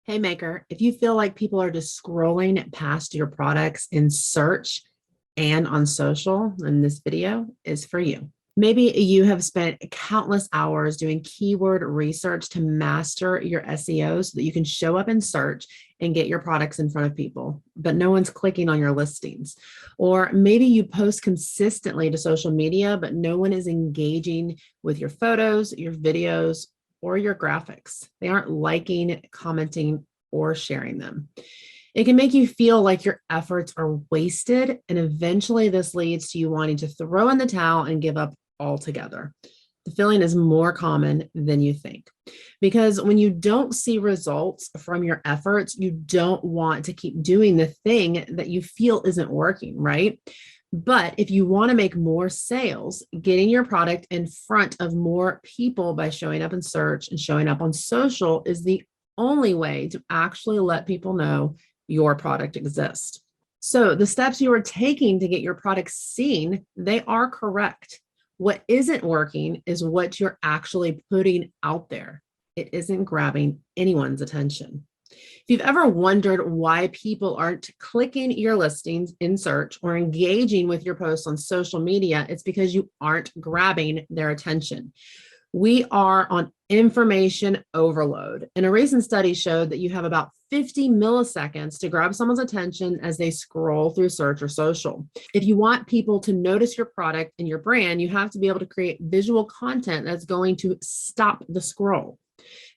Hey Maker, if you feel like people are just scrolling past your products in search and on social, then this video is for you. Maybe you have spent countless hours doing keyword research to master your SEO so that you can show up in search and get your products in front of people, but no one's clicking on your listings. Or maybe you post consistently to social media, but no one is engaging with your photos, your videos, or your graphics. They aren't liking, commenting, or sharing them. It can make you feel like your efforts are wasted, and eventually this leads to you wanting to throw in the towel and give up altogether. The feeling is more common than you think because when you don't see results from your efforts, you don't want to keep doing the thing that you feel isn't working, right? But if you want to make more sales, getting your product in front of more people by showing up in search and showing up on social is the only way to actually let people know your product exists. So the steps you are taking to get your product seen, they are correct. What isn't working is what you're actually putting out there. It isn't grabbing anyone's attention. If you've ever wondered why people aren't clicking your listings in search or engaging with your posts on social media, it's because you aren't grabbing their attention. We are on information overload. And a recent study showed that you have about 50 milliseconds to grab someone's attention as they scroll through search or social. If you want people to notice your product and your brand, you have to be able to create visual content that's going to stop the scroll.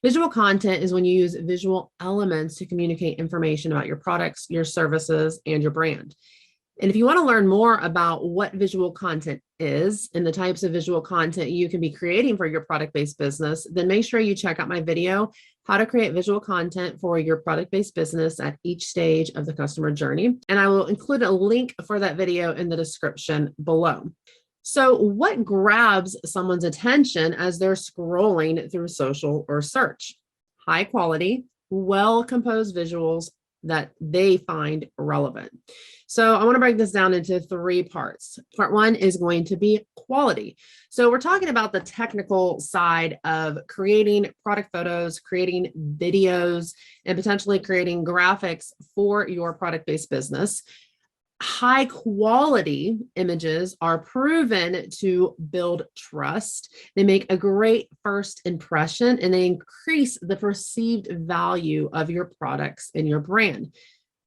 Visual content is when you use visual elements to communicate information about your products, your services, and your brand. And if you want to learn more about what visual content is and the types of visual content you can be creating for your product-based business, then make sure you check out my video, How to Create Visual Content for Your Product-Based Business at Each Stage of the Customer Journey. And I will include a link for that video in the description below. So what grabs someone's attention as they're scrolling through social or search? High quality, well-composed visuals that they find relevant. So I want to break this down into three parts. Part one is going to be quality. So we're talking about the technical side of creating product photos, creating videos, and potentially creating graphics for your product-based business. High quality images are proven to build trust. They make a great first impression and they increase the perceived value of your products and your brand.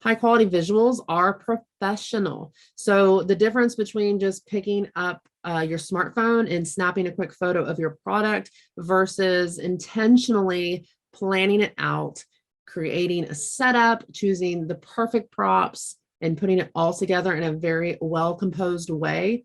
High quality visuals are professional. So the difference between just picking up your smartphone and snapping a quick photo of your product versus intentionally planning it out, creating a setup, choosing the perfect props, and putting it all together in a very well-composed way,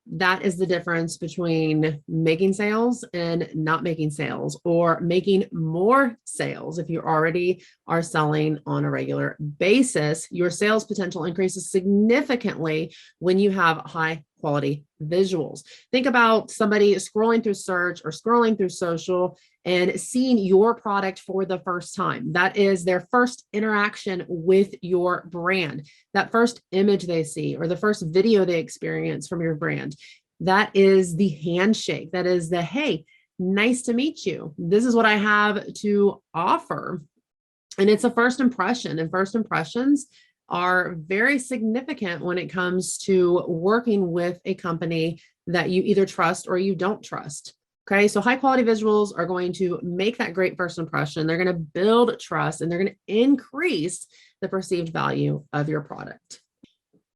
that is the difference between making sales and not making sales, or making more sales. If you already are selling on a regular basis, your sales potential increases significantly when you have high quality visuals. Think about somebody scrolling through search or scrolling through social and seeing your product for the first time. That is their first interaction with your brand. That first image they see or the first video they experience from your brand. That is the handshake. That is the, hey, nice to meet you. This is what I have to offer. And it's a first impression, and first impressions are very significant when it comes to working with a company that you either trust or you don't trust. Okay, so high quality visuals are going to make that great first impression. They're going to build trust and they're going to increase the perceived value of your product.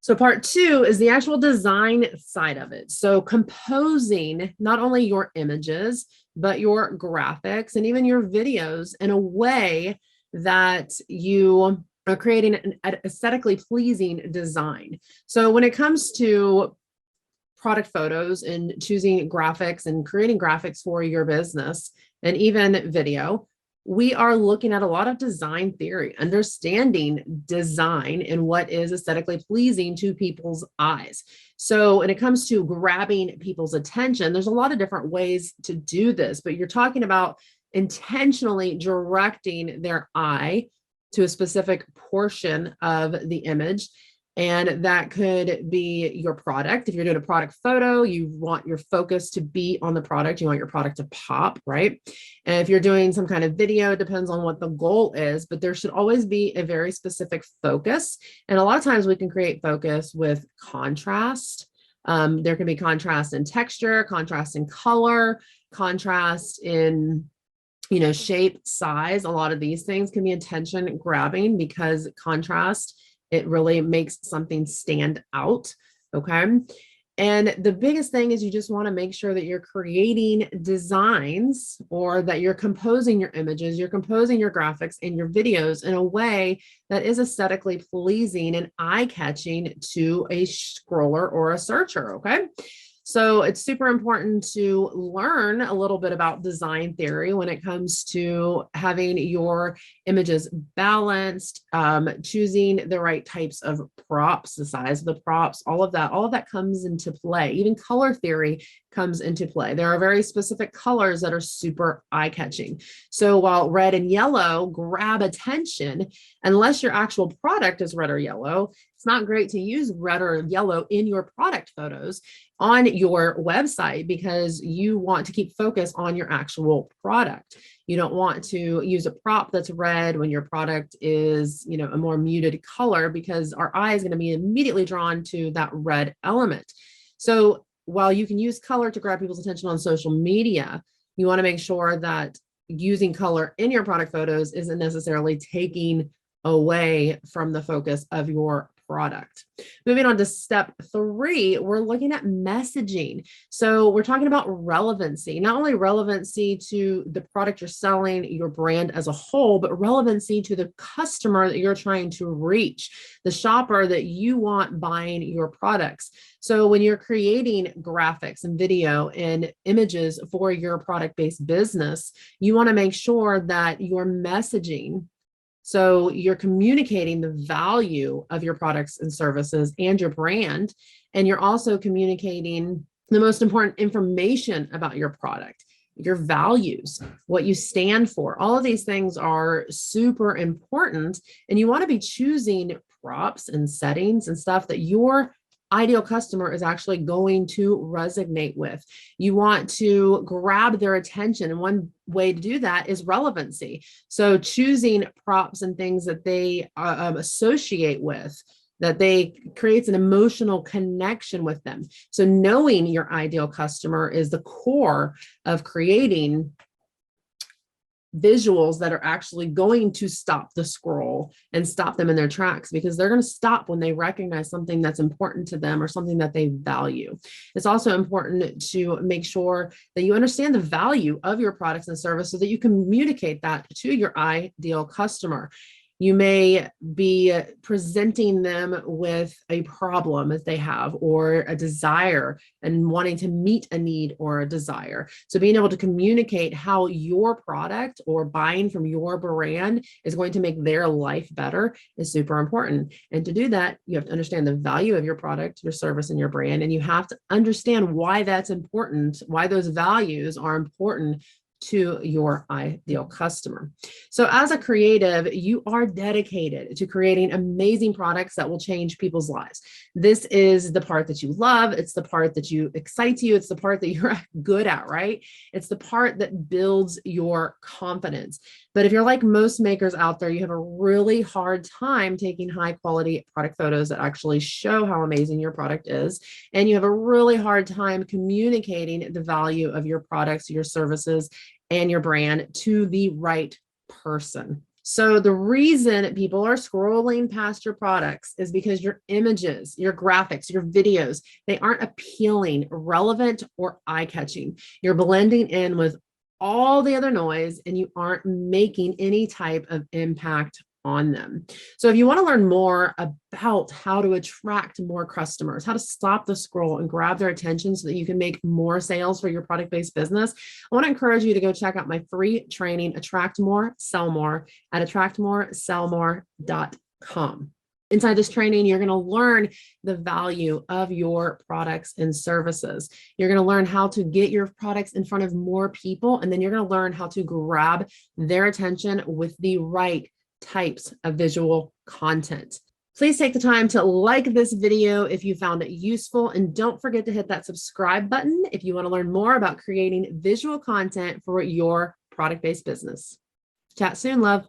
So part two is the actual design side of it. So composing not only your images, but your graphics and even your videos in a way that you are creating an aesthetically pleasing design. So when it comes to product photos and choosing graphics and creating graphics for your business and even video, we are looking at a lot of design theory, understanding design and what is aesthetically pleasing to people's eyes. So when it comes to grabbing people's attention, there's a lot of different ways to do this, but you're talking about intentionally directing their eye to a specific portion of the image And that could be your product. If you're doing a product photo, you want your focus to be on the product. You want your product to pop, right? And if you're doing some kind of video, it depends on what the goal is, but there should always be a very specific focus. And a lot of times we can create focus with contrast. There can be contrast in texture, contrast in color, contrast in shape, size. A lot of these things can be attention grabbing because contrast, it really makes something stand out. Okay. And the biggest thing is you just want to make sure that you're creating designs or that you're composing your images, you're composing your graphics and your videos in a way that is aesthetically pleasing and eye-catching to a scroller or a searcher. Okay. So it's super important to learn a little bit about design theory when it comes to having your images balanced, choosing the right types of props, the size of the props, all of that comes into play. Even color theory comes into play. There are very specific colors that are super eye-catching. So while red and yellow grab attention, unless your actual product is red or yellow, it's not great to use red or yellow in your product photos on your website because you want to keep focus on your actual product. You don't want to use a prop that's red when your product is, a more muted color because our eye is going to be immediately drawn to that red element. So while you can use color to grab people's attention on social media, you want to make sure that using color in your product photos isn't necessarily taking away from the focus of your product. Moving on to step 3, we're looking at messaging. So we're talking about relevancy, not only relevancy to the product you're selling, your brand as a whole, but relevancy to the customer that you're trying to reach, the shopper that you want buying your products. So when you're creating graphics and video and images for your product-based business, you want to make sure that your messaging, so you're communicating the value of your products and services and your brand, and you're also communicating the most important information about your product, your values, what you stand for. All of these things are super important, and you want to be choosing props and settings and stuff that your ideal customer is actually going to resonate with. You want to grab their attention. And one way to do that is relevancy. So choosing props and things that they associate with, that they creates an emotional connection with them. So knowing your ideal customer is the core of creating visuals that are actually going to stop the scroll and stop them in their tracks, because they're going to stop when they recognize something that's important to them or something that they value. It's also important to make sure that you understand the value of your products and services so that you communicate that to your ideal customer. You may be presenting them with a problem that they have or a desire and wanting to meet a need or a desire. So being able to communicate how your product or buying from your brand is going to make their life better is super important. And to do that, you have to understand the value of your product, your service, and your brand. And you have to understand why that's important, why those values are important to your ideal customer. So as a creative, you are dedicated to creating amazing products that will change people's lives. This is the part that you love. It's the part that excites you. It's the part that you're good at, right? It's the part that builds your confidence. But if you're like most makers out there, you have a really hard time taking high quality product photos that actually show how amazing your product is. And you have a really hard time communicating the value of your products, your services, and your brand to the right person. So the reason people are scrolling past your products is because your images, your graphics, your videos, they aren't appealing, relevant, or eye-catching. You're blending in with all the other noise and you aren't making any type of impact on them. So if you want to learn more about how to attract more customers, how to stop the scroll and grab their attention so that you can make more sales for your product-based business, I want to encourage you to go check out my free training, Attract More, Sell More, at attractmoresellmore.com. Inside this training, you're going to learn the value of your products and services. You're going to learn how to get your products in front of more people, and then you're going to learn how to grab their attention with the right types of visual content. Please take the time to like this video if you found it useful, and don't forget to hit that subscribe button if you want to learn more about creating visual content for your product-based business. Chat soon, love.